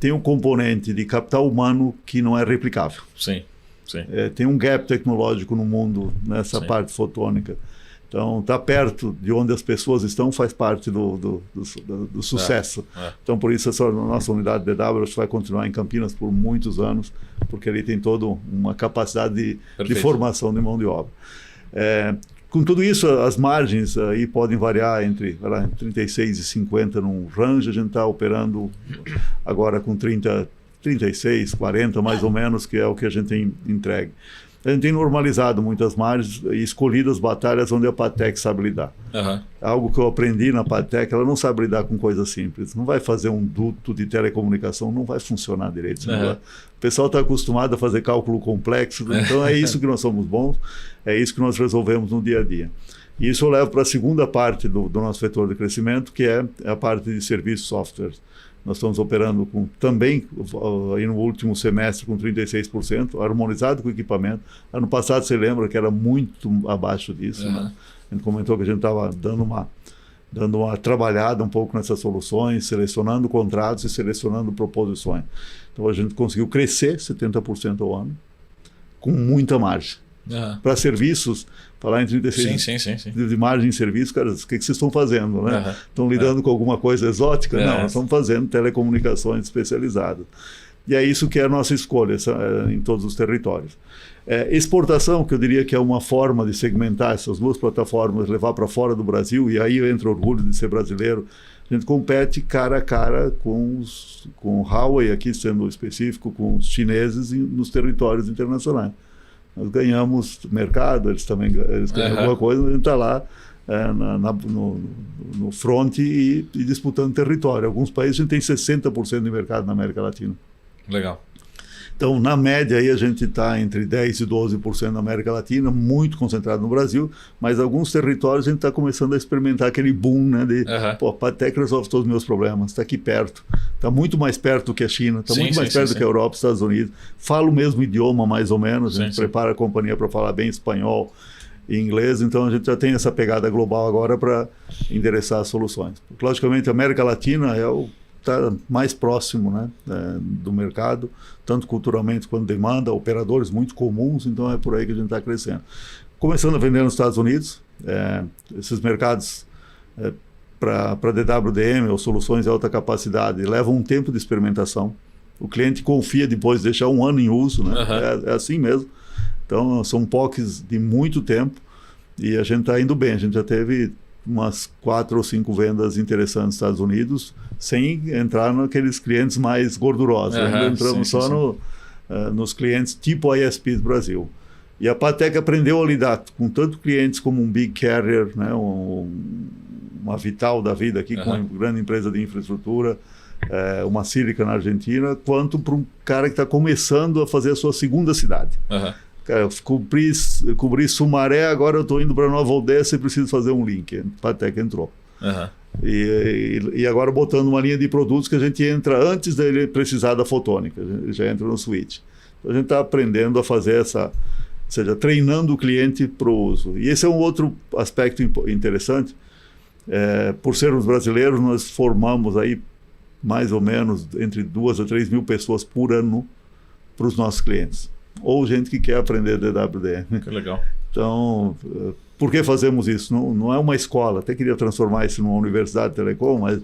tem um componente de capital humano que não é replicável. Sim. Tem um gap tecnológico no mundo nessa parte fotônica. Então, estar perto de onde as pessoas estão faz parte do sucesso. Então, por isso, essa nossa unidade DW vai continuar em Campinas por muitos anos, porque ali tem toda uma capacidade de formação de mão de obra. Com tudo isso, as margens aí podem variar entre 36 e 50 num range. A gente está operando agora com 36, 40 mais ou menos, que é o que a gente tem entregue. A gente tem normalizado muitas margens e escolhido as batalhas onde a Patek sabe lidar. Algo que eu aprendi na Patek, ela não sabe lidar com coisas simples. Não vai fazer um duto de telecomunicação, não vai funcionar direito. O pessoal está acostumado a fazer cálculo complexo, então é isso que nós somos bons, é isso que nós resolvemos no dia a dia. E isso eu levo para a segunda parte do nosso vetor de crescimento, que é a parte de serviços software. Nós estamos operando também aí no último semestre com 36%, harmonizado com o equipamento. Ano passado, você lembra que era muito abaixo disso. Né? A gente comentou que a gente estava dando uma trabalhada um pouco nessas soluções, selecionando contratos e selecionando proposições. Então a gente conseguiu crescer 70% ao ano, com muita margem. Para serviços, falar em 36% de margem em serviço, cara, o que vocês estão fazendo? Né? Estão lidando com alguma coisa exótica? Não, nós estamos fazendo telecomunicações especializadas. E é isso que é a nossa escolha em todos os territórios. Exportação, que eu diria que é uma forma de segmentar essas duas plataformas, levar para fora do Brasil, e aí entra o orgulho de ser brasileiro. A gente compete cara a cara com o Huawei, aqui sendo específico, com os chineses nos territórios internacionais. Nós ganhamos mercado, eles também ganham alguma coisa, a gente está lá no front e disputando território. Alguns países a gente tem 60% de mercado na América Latina. Legal. Então, na média, aí a gente está entre 10% e 12% na América Latina, muito concentrado no Brasil, mas alguns territórios a gente está começando a experimentar aquele boom, né? A Patek resolve todos os meus problemas, está aqui perto, está muito mais perto do que a China, está muito mais perto do que a Europa, Estados Unidos, fala o mesmo idioma mais ou menos, a gente prepara a companhia para falar bem espanhol e inglês, então a gente já tem essa pegada global agora para endereçar as soluções. Porque, logicamente, a América Latina está mais próximo, né, do mercado, tanto culturalmente quanto demanda, operadores muito comuns, então é por aí que a gente está crescendo. Começando a vender nos Estados Unidos, esses mercados para DWDM ou soluções de alta capacidade levam um tempo de experimentação. O cliente confia depois de deixar um ano em uso, né? É assim mesmo. Então são POCs de muito tempo e a gente está indo bem. A gente já teve umas 4 ou 5 vendas interessantes nos Estados Unidos, sem entrar naqueles clientes mais gordurosos. Entramos nos clientes tipo ISP do Brasil. E a Patek aprendeu a lidar com tanto clientes como um big carrier, né, uma Vital da vida aqui, com uma grande empresa de infraestrutura, uma Sílica na Argentina, quanto para um cara que está começando a fazer a sua segunda cidade. Cara, eu cobri Sumaré, agora eu estou indo para Nova Odessa e preciso fazer um link. A Patek entrou. E agora botando uma linha de produtos que a gente entra antes dele precisar da fotônica, já entra no switch. Então a gente está aprendendo a fazer ou seja, treinando o cliente para o uso. E esse é um outro aspecto interessante. Por sermos brasileiros, nós formamos aí mais ou menos entre 2 a 3 mil pessoas por ano para os nossos clientes. Ou gente que quer aprender DWDM. Que legal. Então, por que fazemos isso? Não é uma escola, até queria transformar isso numa universidade de telecom, mas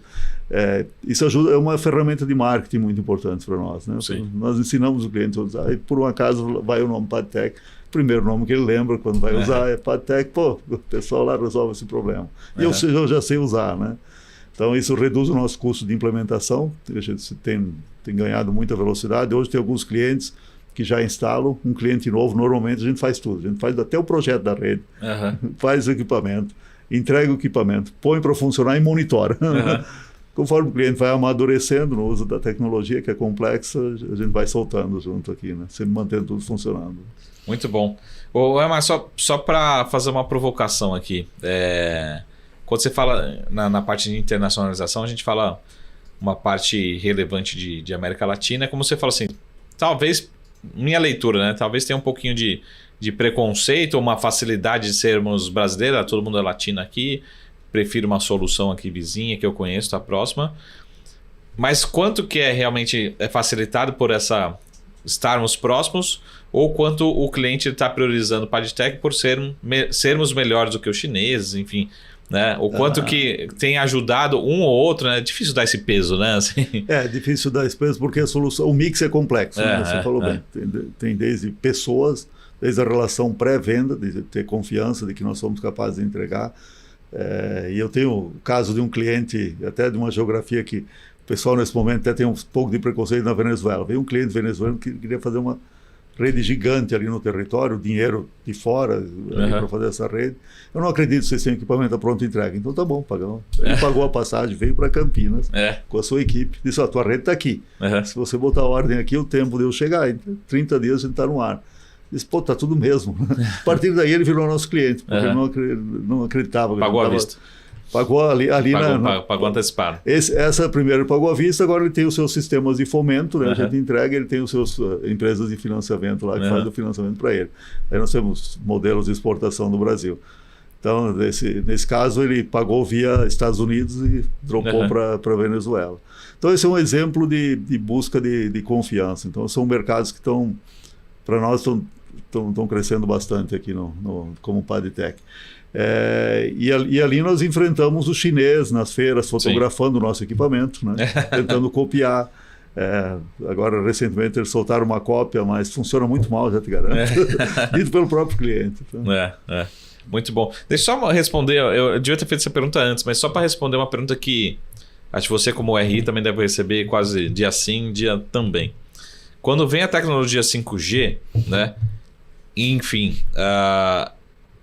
isso ajuda, é uma ferramenta de marketing muito importante para nós. Né? Nós ensinamos o cliente a usar, e por um acaso vai o nome Patek, o primeiro nome que ele lembra quando vai usar é Patek, o pessoal lá resolve esse problema. E eu já sei usar, né? Então isso reduz o nosso custo de implementação, a gente tem ganhado muita velocidade. Hoje tem alguns clientes que já instalam, um cliente novo, normalmente a gente faz tudo, a gente faz até o projeto da rede, faz o equipamento, entrega o equipamento, põe para funcionar e monitora. Conforme o cliente vai amadurecendo no uso da tecnologia, que é complexa, a gente vai soltando junto aqui, né? Sempre mantendo tudo funcionando. Muito bom. Mas só para fazer uma provocação aqui, quando você fala na parte de internacionalização, a gente fala uma parte relevante de América Latina, como você fala assim, talvez, minha leitura, né? Talvez tenha um pouquinho de preconceito, uma facilidade de sermos brasileiros, todo mundo é latino aqui, prefiro uma solução aqui vizinha que eu conheço, tá próxima. Mas quanto que realmente é facilitado por essa estarmos próximos ou quanto o cliente está priorizando o PadTech por sermos melhores do que os chineses, enfim, né? O quanto que tem ajudado um ou outro, né? É difícil dar esse peso, né? Assim. É difícil dar esse peso porque a solução, o mix é complexo, né? Você falou bem. Tem desde pessoas, desde a relação pré-venda, de ter confiança de que nós somos capazes de entregar. E eu tenho o caso de um cliente, até de uma geografia que o pessoal nesse momento até tem um pouco de preconceito na Venezuela. Veio um cliente venezuelano que queria fazer uma rede gigante ali no território, dinheiro de fora para fazer essa rede. Eu não acredito que vocês têm equipamento pronto e entrega. Então tá bom, pagamos. Ele pagou a passagem, veio para Campinas com a sua equipe, disse, a tua rede está aqui. Se você botar a ordem aqui, o tempo de eu chegar, em 30 dias a gente está no ar. Disse, pô, tá tudo mesmo. A partir daí ele virou nosso cliente, porque ele não acreditava. Pagou à vista. Pagou ali pagou antecipado. Essa primeira pagou à vista, agora ele tem os seus sistemas de fomento, né? A gente entrega, ele tem os seus empresas de financiamento lá que faz o financiamento para ele. Aí nós temos modelos de exportação do Brasil. Então, nesse caso, ele pagou via Estados Unidos e dropou para Venezuela. Então, esse é um exemplo de busca de confiança. Então, são mercados que estão, para nós, estão crescendo bastante aqui como PadTech. E ali nós enfrentamos o chinês nas feiras, fotografando o nosso equipamento, né? Tentando copiar. Agora, recentemente, eles soltaram uma cópia, mas funciona muito mal, já te garanto. Dito pelo próprio cliente. Então. Muito bom. Deixa eu só responder, eu devia ter feito essa pergunta antes, mas só para responder uma pergunta que acho que você, como RI, também deve receber quase dia sim, dia também. Quando vem a tecnologia 5G, né? Enfim,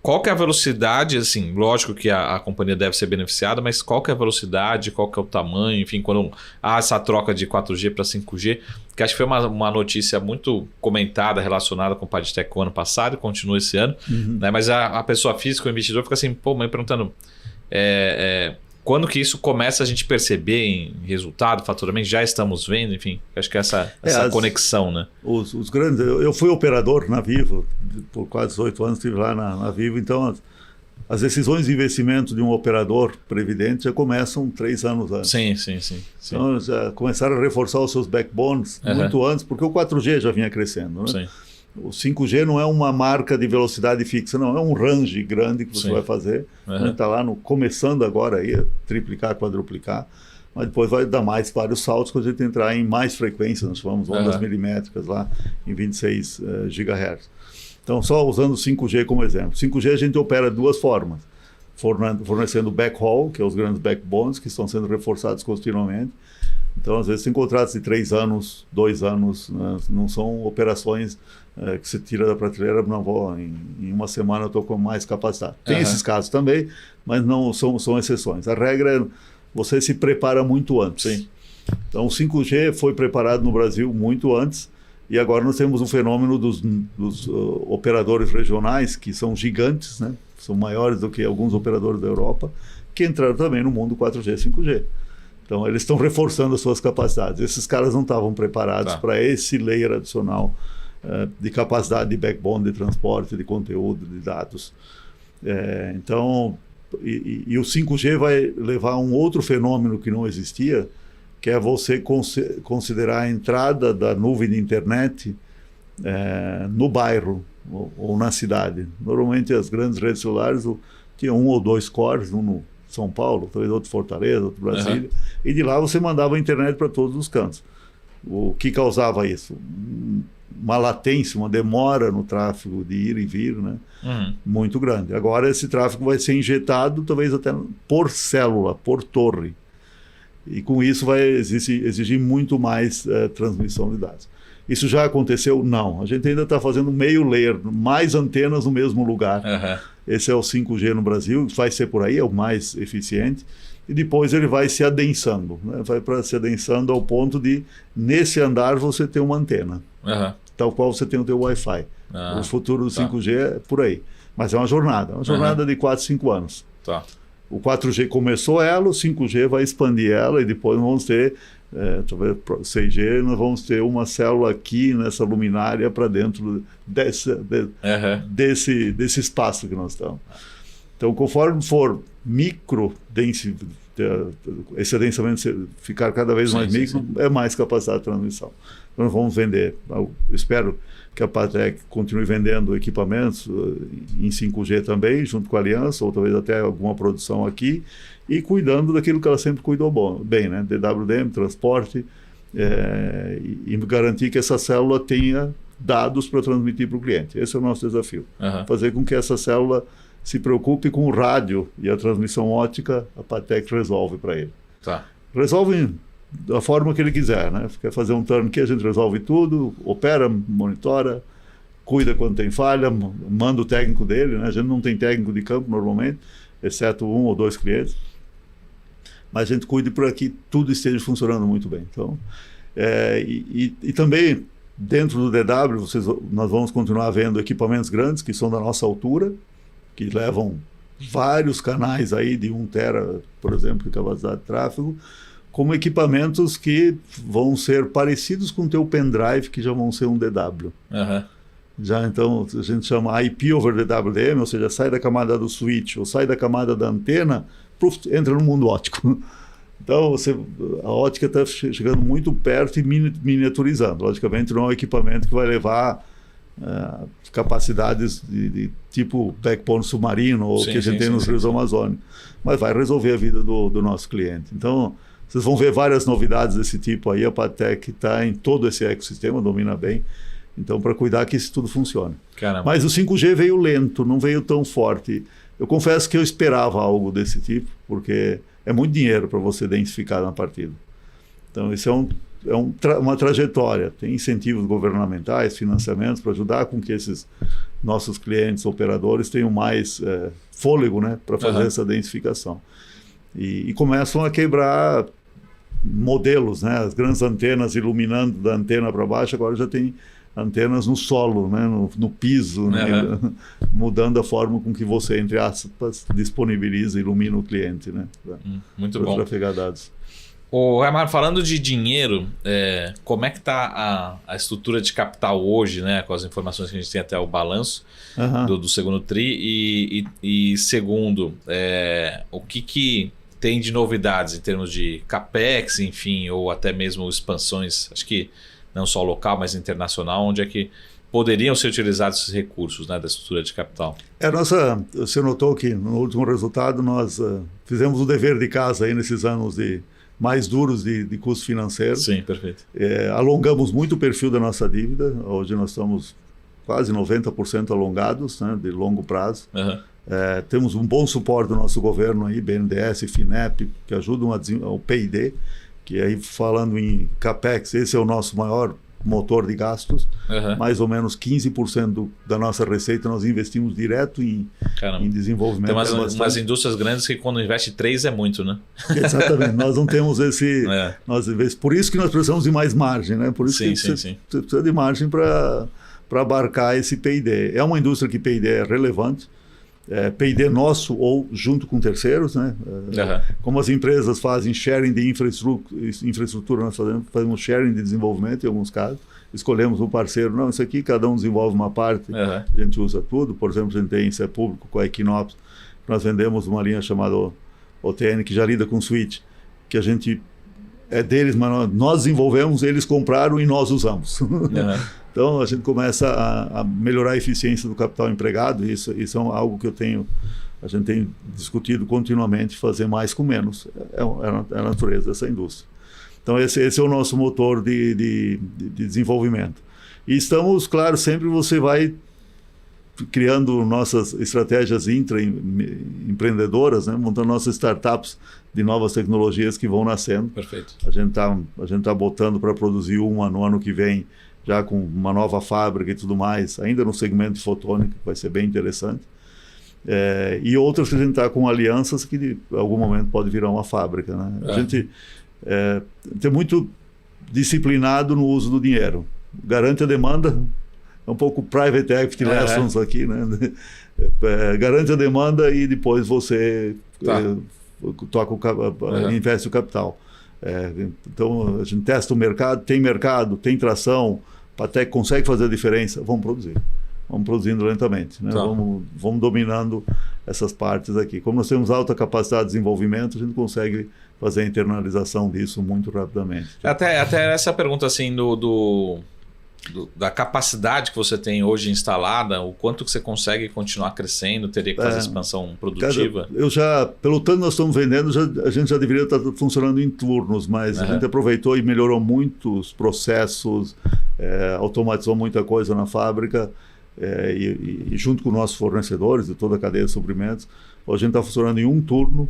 qual que é a velocidade, assim, lógico que a companhia deve ser beneficiada, mas qual que é a velocidade, qual que é o tamanho, enfim, quando há essa troca de 4G para 5G, que acho que foi uma notícia muito comentada relacionada com o PadTech o ano passado e continua esse ano, né? Mas a pessoa física, o investidor, fica assim, pô, mas perguntando, quando que isso começa a gente perceber em resultado, faturamento, já estamos vendo, enfim, acho que essa conexão, né? Os grandes, eu fui operador na Vivo, por quase 18 anos estive lá na Vivo, então as decisões de investimento de um operador previdente já começam 3 anos antes. Sim. Então já começaram a reforçar os seus backbones muito antes, porque o 4G já vinha crescendo, né? Sim. O 5G não é uma marca de velocidade fixa, não. É um range grande que você vai fazer. A gente está lá começando agora aí, a triplicar, quadruplicar. Mas depois vai dar mais vários saltos quando a gente entrar em mais frequências. Nós chamamos ondas milimétricas lá em 26 GHz. Então, só usando o 5G como exemplo. 5G a gente opera de 2 formas. Fornecendo backhaul, que é os grandes backbones, que estão sendo reforçados continuamente. Então, às vezes, tem contratos de 3 anos, 2 anos, né? Não são operações que você tira da prateleira, não vou, em uma semana eu estou com mais capacidade. Tem esses casos também, mas não são exceções. A regra é você se prepara muito antes. Sim. Então, o 5G foi preparado no Brasil muito antes, e agora nós temos um fenômeno dos operadores regionais, que são gigantes, né? São maiores do que alguns operadores da Europa, que entraram também no mundo 4G e 5G. Então, eles estão reforçando as suas capacidades. Esses caras não estavam preparados para esse layer adicional de capacidade de backbone, de transporte, de conteúdo, de dados. Então, o 5G vai levar a um outro fenômeno que não existia, que é você considerar a entrada da nuvem de internet no bairro ou na cidade. Normalmente, as grandes redes celulares tinham 1 ou 2 cores, um no São Paulo, talvez outro Fortaleza, outro Brasília, e de lá você mandava a internet para todos os cantos. O que causava isso? Uma latência, uma demora no tráfego de ir e vir, né? Muito grande. Agora esse tráfego vai ser injetado talvez até por célula, por torre. E com isso vai exigir muito mais transmissão de dados. Isso já aconteceu? Não. A gente ainda está fazendo meio layer, mais antenas no mesmo lugar. Esse é o 5G no Brasil, vai ser por aí, é o mais eficiente. E depois ele vai se adensando, né? Vai se adensando ao ponto de, nesse andar, você ter uma antena. Tal qual você tem o teu Wi-Fi. O futuro do 5G é por aí. Mas é uma jornada de 4, 5 anos. O 4G começou ela, o 5G vai expandir ela e depois vamos ter, talvez 6G, nós vamos ter uma célula aqui nessa luminária para dentro desse espaço que nós estamos. Então, conforme for excedencialmente ficar cada vez mais micro, é mais capacidade de transmissão. Então, nós vamos vender. Eu espero que a Patek continue vendendo equipamentos em 5G também, junto com a Aliança, ou talvez até alguma produção aqui, e cuidando daquilo que ela sempre cuidou bem, né? DWDM, transporte, e garantir que essa célula tenha dados para transmitir para o cliente. Esse é o nosso desafio. Fazer com que essa célula se preocupe com o rádio e a transmissão ótica, a Patek resolve para ele. Resolve da forma que ele quiser, né? Quer fazer um turnkey, a gente resolve tudo, opera, monitora, cuida quando tem falha, manda o técnico dele, né? A gente não tem técnico de campo normalmente, exceto 1 ou 2 clientes, mas a gente cuida para que tudo esteja funcionando muito bem. Então, e também dentro do DW nós vamos continuar vendo equipamentos grandes que são da nossa altura, que levam vários canais aí de 1 tera, por exemplo, de capacidade de tráfego, como equipamentos que vão ser parecidos com o teu pendrive, que já vão ser um DW. Já então a gente chama IP over DWDM, ou seja, sai da camada do switch ou sai da camada da antena, entra no mundo óptico. Então a ótica está chegando muito perto e miniaturizando. Logicamente não é um equipamento que vai levar capacidades de tipo backbone submarino ou que a gente tem nos rios amazônicos, mas vai resolver a vida do nosso cliente. Então vocês vão ver várias novidades desse tipo aí. A Patek está em todo esse ecossistema, domina bem. Então, para cuidar que isso tudo funcione. Caramba. Mas o 5G veio lento, não veio tão forte. Eu confesso que eu esperava algo desse tipo, porque é muito dinheiro para você densificar na partida. Então, isso uma trajetória. Tem incentivos governamentais, financiamentos para ajudar com que esses nossos clientes, operadores, tenham mais fôlego, né, para fazer essa densificação. E começam a quebrar modelos, né? As grandes antenas iluminando da antena para baixo, agora já tem antenas no solo, né? no piso, né? Mudando a forma com que você, entre aspas, disponibiliza e ilumina o cliente, né? Muito bom. Para trafegar dados. Amar, falando de dinheiro, como é que está a estrutura de capital hoje, né? Com as informações que a gente tem até o balanço do segundo TRI e segundo, o que tem de novidades em termos de CAPEX, enfim, ou até mesmo expansões, acho que não só local, mas internacional, onde é que poderiam ser utilizados esses recursos, né, da estrutura de capital? Você notou que no último resultado nós fizemos o dever de casa aí nesses anos mais duros de custo financeiro. Sim, perfeito. Alongamos muito o perfil da nossa dívida, hoje nós estamos quase 90% alongados, né, de longo prazo. Temos um bom suporte do nosso governo aí, BNDES, FINEP, que ajudam ao P&D, que aí falando em CAPEX, esse é o nosso maior motor de gastos. Mais ou menos 15% da nossa receita nós investimos direto em desenvolvimento. Tem umas indústrias grandes que quando investe 3 é muito, né? Exatamente, nós não temos esse... Por isso que nós precisamos de mais margem, né? Por isso que você precisa de margem para abarcar esse P&D. É uma indústria que P&D é relevante, P&D nosso ou junto com terceiros, né? Como as empresas fazem sharing de infraestrutura, nós fazemos sharing de desenvolvimento em alguns casos, escolhemos um parceiro, não, isso aqui cada um desenvolve uma parte, a gente usa tudo. Por exemplo, a gente tem, isso é público, com a Equinox, nós vendemos uma linha chamada OTN, que já lida com switch, que a gente é deles, mas nós desenvolvemos, eles compraram e nós usamos. Então, a gente começa a melhorar a eficiência do capital empregado, e isso é algo que a gente tem discutido continuamente, fazer mais com menos. É a natureza dessa indústria. Então, esse é o nosso motor de desenvolvimento. E estamos, claro, sempre você vai criando nossas estratégias intraempreendedoras, né? Montando nossas startups de novas tecnologias que vão nascendo. Perfeito. A gente tá botando para produzir uma no ano que vem, já com uma nova fábrica e tudo mais, ainda no segmento de fotônica, que vai ser bem interessante. E outras que a gente está com alianças que em algum momento pode virar uma fábrica, né? A gente tem muito disciplinado no uso do dinheiro. Garante a demanda, é um pouco private equity lessons aqui, né? Garante a demanda e depois você investe o capital. Então a gente testa o mercado, tem tração, até consegue fazer a diferença, vamos produzir. vamos produzindo lentamente, né? Tá. Vamos dominando essas partes aqui. Como nós temos alta capacidade de desenvolvimento, a gente consegue fazer a internalização disso muito rapidamente. Até essa pergunta assim da capacidade que você tem hoje instalada, o quanto que você consegue continuar crescendo, teria que fazer expansão produtiva? Pelo tanto nós estamos vendendo, a gente já deveria estar funcionando em turnos, mas a gente aproveitou e melhorou muito os processos, automatizou muita coisa na fábrica, e junto com nossos fornecedores de toda a cadeia de suprimentos, hoje a gente está funcionando em um turno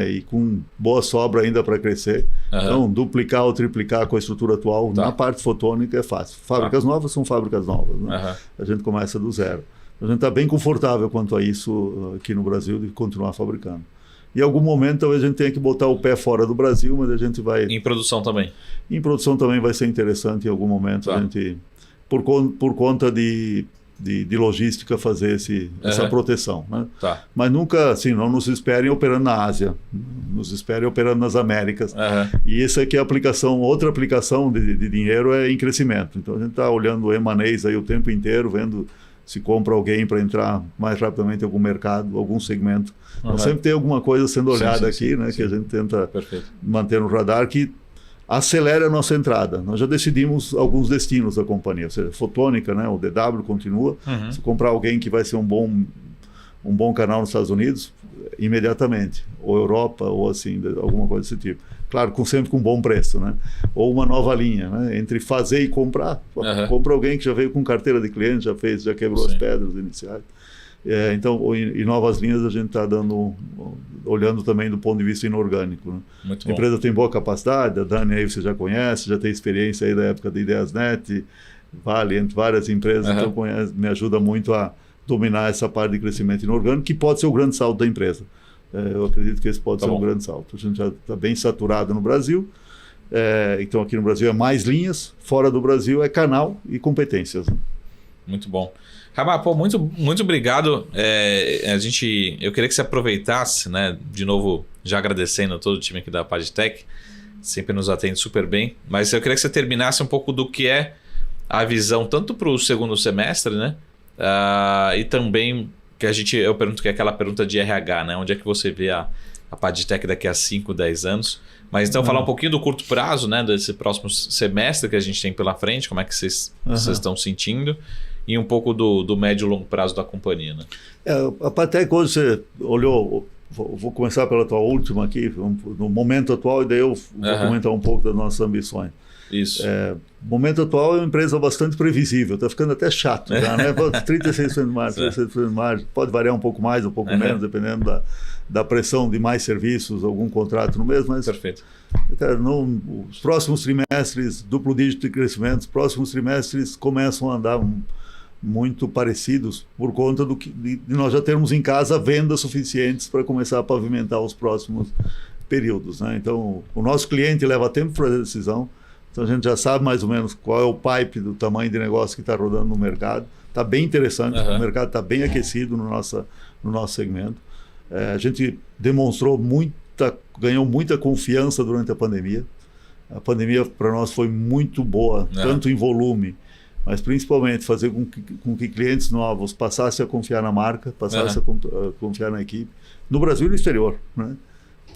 e com boa sobra ainda para crescer. Então, duplicar ou triplicar com a estrutura atual na parte fotônica é fácil. Fábricas novas são fábricas novas, né? A gente começa do zero. A gente está bem confortável quanto a isso aqui no Brasil de continuar fabricando. Em algum momento talvez a gente tenha que botar o pé fora do Brasil, mas a gente vai... Em produção também? Em produção também vai ser interessante em algum momento a gente, por conta de logística, fazer essa proteção, né? Mas nunca, assim, não nos esperem operando na Ásia, nos esperem operando nas Américas. E essa aqui é a aplicação, outra aplicação de dinheiro é em crescimento. Então a gente está olhando M&As aí o tempo inteiro, vendo se compra alguém para entrar mais rapidamente em algum mercado, algum segmento. Então sempre tem alguma coisa sendo olhada aqui, né? Que a gente tenta manter no radar, que acelera a nossa entrada. Nós já decidimos alguns destinos da companhia, ou seja, fotônica, né? O DW continua. Se comprar alguém que vai ser um bom canal nos Estados Unidos, imediatamente, ou Europa, ou assim, alguma coisa desse tipo. Claro, sempre com bom preço, né? Ou uma nova linha, né? Entre fazer e comprar. Compra alguém que já veio com carteira de cliente, já quebrou as pedras iniciais. Então, em novas linhas a gente está olhando também do ponto de vista inorgânico, né? A empresa tem boa capacidade, a Dani aí você já conhece, já tem experiência aí da época da IdeasNet, Vale, entre várias empresas, então me ajuda muito a dominar essa parte de crescimento inorgânico, que pode ser o grande salto da empresa. Eu acredito que esse pode ser um grande salto. A gente já está bem saturado no Brasil, então aqui no Brasil é mais linhas, fora do Brasil é canal e competências, né? Muito bom. Raimar, muito obrigado. Eu queria que você aproveitasse, né? De novo, já agradecendo a todo o time aqui da Padtech, sempre nos atende super bem, mas eu queria que você terminasse um pouco do que é a visão tanto para o segundo semestre, né? E também que eu pergunto que é aquela pergunta de RH, né? Onde é que você vê a Padtech daqui a 5, 10 anos? Mas então falar um pouquinho do curto prazo, né? Desse próximo semestre que a gente tem pela frente, como é que vocês estão sentindo? E um pouco do médio e longo prazo da companhia, né? A Padtech, hoje você olhou, vou começar pela tua última aqui, no momento atual, e daí eu vou comentar um pouco das nossas ambições. Isso. O momento atual é uma empresa bastante previsível, está ficando até chato, já, né? 36% de margem, 36% de margem, pode variar um pouco mais, um pouco menos, dependendo da pressão de mais serviços, algum contrato no mês, mas... Perfeito. Os próximos trimestres, duplo dígito de crescimento, os próximos trimestres começam a andar muito parecidos por conta de nós já termos em casa vendas suficientes para começar a pavimentar os próximos períodos, né? Então, o nosso cliente leva tempo para fazer a decisão, então a gente já sabe mais ou menos qual é o pipe do tamanho de negócio que está rodando no mercado. Está bem interessante, o mercado está bem aquecido no nosso segmento. A gente ganhou muita confiança durante a pandemia. A pandemia para nós foi muito boa, tanto em volume, mas principalmente fazer com que clientes novos passassem a confiar na marca, passassem a confiar na equipe, no Brasil e no exterior, né?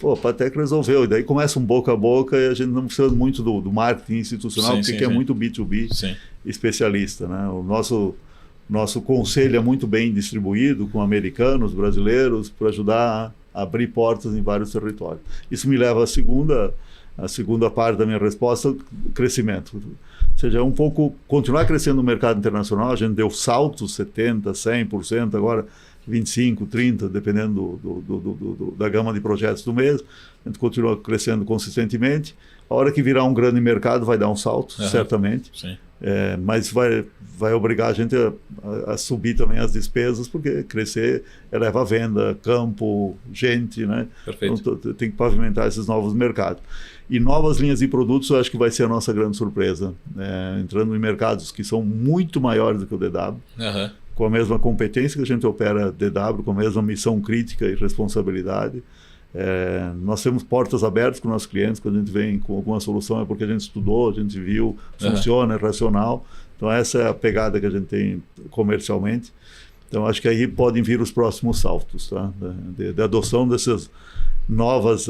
A Padtech resolveu, e daí começa um boca a boca, e a gente não precisa muito do marketing institucional, porque é muito B2B especialista, né? O nosso conselho é muito bem distribuído com americanos, brasileiros, para ajudar a abrir portas em vários territórios. Isso me leva à segunda parte da minha resposta, crescimento. Ou seja, um pouco continuar crescendo no mercado internacional. A gente deu saltos 70%, 100%, agora 25%, 30%, dependendo da gama de projetos do mês. A gente continua crescendo consistentemente. A hora que virar um grande mercado vai dar um salto, certamente. Sim. Mas vai obrigar a gente a subir também as despesas, porque crescer eleva a venda, campo, gente, né? Perfeito. Então tem que pavimentar esses novos mercados. E novas linhas de produtos eu acho que vai ser a nossa grande surpresa, entrando em mercados que são muito maiores do que o DW, com a mesma competência que a gente opera DW, com a mesma missão crítica e responsabilidade. Nós temos portas abertas com nossos clientes. Quando a gente vem com alguma solução é porque a gente estudou, a gente viu, funciona, é racional. Então essa é a pegada que a gente tem comercialmente. Então acho que aí podem vir os próximos saltos, tá? De adoção desses novos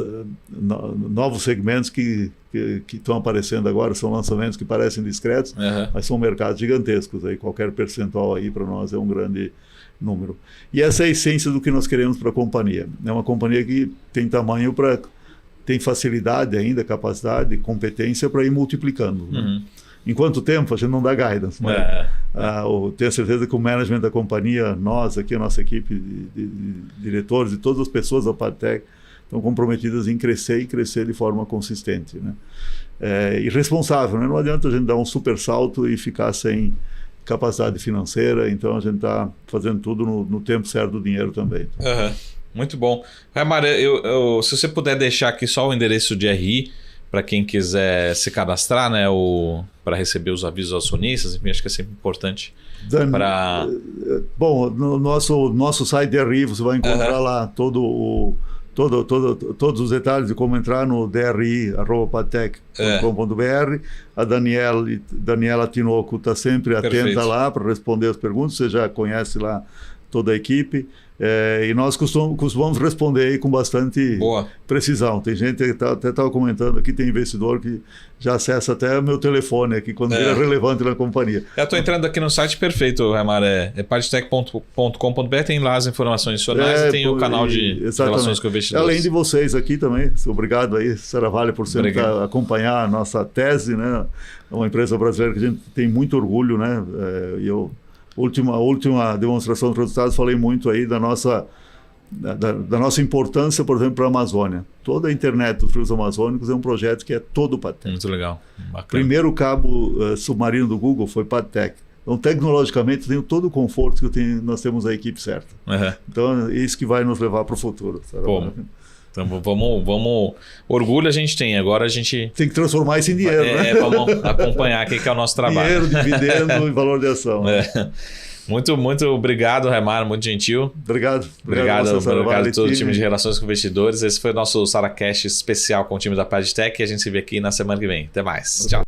segmentos que estão aparecendo agora. São lançamentos que parecem discretos, mas são mercados gigantescos. Aí qualquer percentual aí para nós é um grande número. E essa é a essência do que nós queremos para a companhia. É uma companhia que tem tamanho tem facilidade ainda, capacidade, competência para ir multiplicando. Né? Em quanto tempo? A gente não dá guidance, mas tenho certeza que o management da companhia, nós aqui, a nossa equipe de diretores e todas as pessoas da Padtech estão comprometidas em crescer e crescer de forma consistente. Né? E responsável, né? Não adianta a gente dar um super salto e ficar sem capacidade financeira, então a gente está fazendo tudo no tempo certo do dinheiro também. Muito bom. Raimar, se você puder deixar aqui só o endereço de RI para quem quiser se cadastrar, né, para receber os avisos acionistas, enfim, acho que é sempre importante. Bom, no nosso site de RI você vai encontrar lá todos os detalhes de como entrar no dri@padtech.com.br. A Daniela Tinoco está sempre atenta lá para responder as perguntas. Você já conhece lá toda a equipe. E nós costumamos responder aí com bastante precisão. Tem gente que até estava comentando aqui, tem investidor que já acessa até o meu telefone aqui quando ele é relevante na companhia. Eu estou entrando aqui no site perfeito, Raimar, é padtech.com.br, tem lá as informações adicionais e tem o canal de relações com investidores. Além de vocês aqui também, obrigado aí, Saravalli, por sempre acompanhar a nossa tese, né? É uma empresa brasileira que a gente tem muito orgulho, né? A última demonstração de resultados, falei muito aí da nossa importância, por exemplo, para a Amazônia. Toda a internet dos rios amazônicos é um projeto que é todo Padtech. Muito legal. Bacana. Primeiro cabo submarino do Google foi Padtech. Então, tecnologicamente, tem todo o conforto que nós temos a equipe certa. Então, é isso que vai nos levar para o futuro. Então vamos. Orgulho a gente tem, agora a gente tem que transformar isso em dinheiro, né? Vamos acompanhar aqui que é o nosso trabalho. Dinheiro, dividendo e valor de ação. Muito obrigado, Raimar, muito gentil. Obrigado a todo o time de Relações com Investidores. Esse foi o nosso SaraCast especial com o time da Padtech e a gente se vê aqui na semana que vem. Até mais. Tchau.